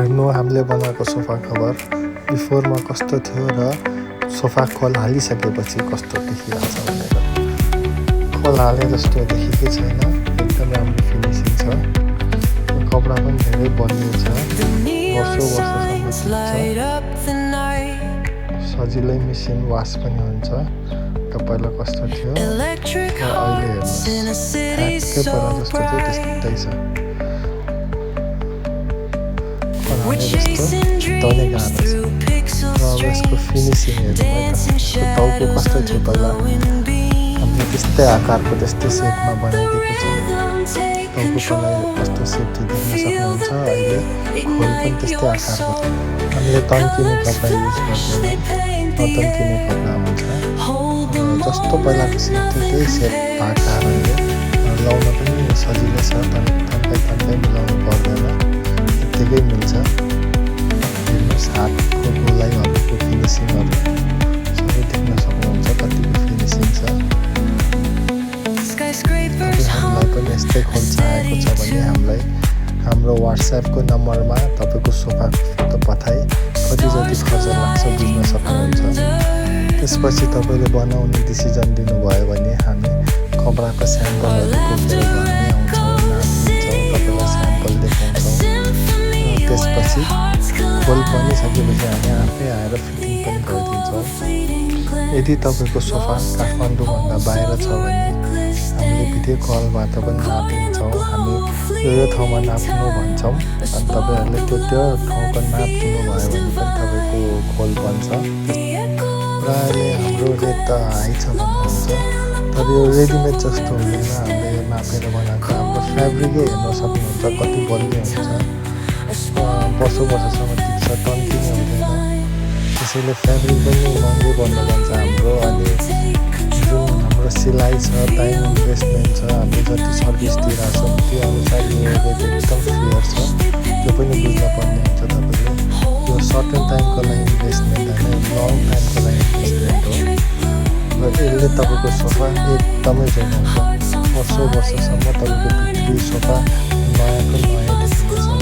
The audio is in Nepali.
हेर्नु हामीले बनाएको सोफा कभर बिफोरमा कस्तो थियो र सोफा खोल हालिसकेपछि कस्तो देखिरहेछ भनेर। खोल हाले जस्तो देखिकै छैन, एकदमै राम्रो फिनिसिङ छ। कपडा पनि धेरै बलियो छ, वर्षौंसम्म सजिलै मेसिन वास पनि हुन्छ। पहिला कस्तो थियो र अहिले हेर्नुहोस् ठ्याक्कै पहिला जस्तो थियो त्यस्तै छ। खोलाले जस्तो तने गाह्रो छ र अब यसको फिनिसिङ हेर्नु है त। टाउको कस्तो थियो पहिला हामीले त्यस्तै आकारको त्यस्तै सेपमा बनाइदिएको छ। टाउको पहिला कस्तो सेप थियो देख्न सक्नुहुन्छ, अहिले खोल पनि त्यस्तै आकारको छ। हामीले तन्किने कपडा युज गर्दैनौँ, नतन्किने कपडा हुन्छ। जस्तो पहिलाको सेप थियो त्यही सेप भएको कारणले लाउन पनि सजिलो छ, तन्काइ मिलाउनु पर्दैन, यत्तिकै मिल्छ। हेर्नुहोस् हातको गोलाइहरूको फिनिसिङहरू सबै देख्न सक्नुहुन्छ, कतिको फिनिसिङ छ। हामीलाई पनि यस्तै खोल चाहिएको छ भने हामीलाई हाम्रो वाट्सएपको नम्बरमा तपाईँको सोफाको फोटो पठाइ कति जति खर्च लाग्छ बुझ्न सक्नुहुन्छ। त्यसपछि तपाईँले बनाउने डिसिजन दिनुभयो भने हामी कपडाको स्याम्पलहरू बोकेर घरमै आउँछौँ, नापिदिन्छौँ, तपाईँलाई स्याम्पल देखाउँछौँ। त्यसपछि खोल पनि सकेपछि हामी आफै आएर फिटिङ पनि गरिदिन्छौँ। यदि तपाईँको सोफा काठमाडौँभन्दा बाहिर छ भने हामीले भिडियो कलबाट पनि नापिदिन्छौँ। हामी यो ठाउँमा नाप्नु भन्छौँ अनि तपाईँहरूले त्यो ठाउँको नाप दिनुभयो भने पनि तपाईँको खोल बन्छ। प्रायःले हाम्रो रेट त हाई छ भन्नुहुन्छ, तर यो रेडिमेड जस्तो हुँदैन। हामीले यो नापेर बनाएको हाम्रो फेब्रिकै हेर्न सक्नुहुन्छ कति बलियो हुन्छ, वर्षौंसम्म टिक्छ, तन्किने हुँदैन। त्यसैले फेब्रिक पनि महँगै बन्द जान्छ हाम्रो। अनि जुन हाम्रो सिलाइ छ, टाइम इन्भेस्टमेन्ट छ, हामीले जति सर्भिस दिइरहेको छौँ त्यो अनुसार यो रेट एकदम फेयर छ, त्यो पनि बुझ्नुपर्ने हुन्छ तपाईँले। यो सर्टेन टाइमको लागि इन्भेस्टमेन्ट होइन, लङ टाइमको लागि इन्भेस्टमेन्ट हो। र यसले तपाईँको सोफा एकदमै जोगाउँछ, वर्षौंसम्म तपाईँको भित्री सोफा नयाँको नयाँ देखिनेछ।